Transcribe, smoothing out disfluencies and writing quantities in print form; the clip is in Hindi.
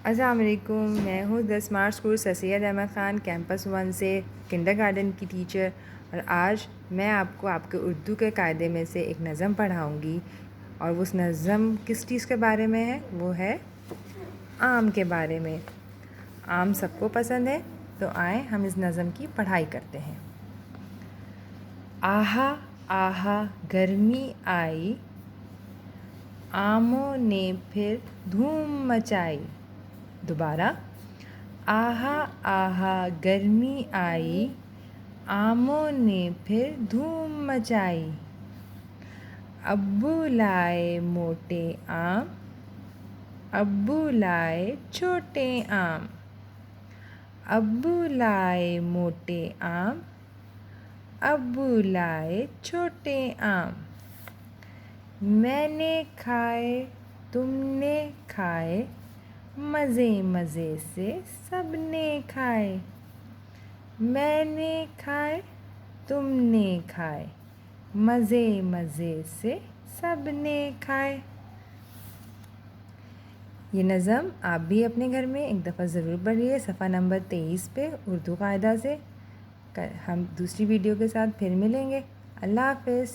अस्सलाम वालेकुम। मैं हूँ the smart school sir Syed Ahmad Khan campus 1 से किंडरगार्टन की टीचर। और आज मैं आपको आपके उर्दू के कायदे में से एक नज़म पढ़ाऊँगी। और उस नज़म किस चीज़ के बारे में है? वो है आम के बारे में। आम सबको पसंद है, तो आए हम इस नज़म की पढ़ाई करते हैं। आहा आहा गर्मी आई, आमों ने फिर धूम मचाई। दोबारा, आहा आहा गर्मी आई, आमों ने फिर धूम मचाई। अब्बू लाए मोटे आम, अब्बू लाए छोटे आम। अब्बू लाए मोटे आम, अब्बू लाए छोटे आम। मैंने खाए तुमने खाए, मज़े मज़े से सबने खाए। मैंने खाए तुमने खाए, मज़े मज़े से सबने खाए। ये नज़म आप भी अपने घर में एक दफ़ा ज़रूर पढ़िए। सफ़ा नंबर 23 पे उर्दू कायदा से। हम दूसरी वीडियो के साथ फिर मिलेंगे। अल्लाह हाफ़िज़।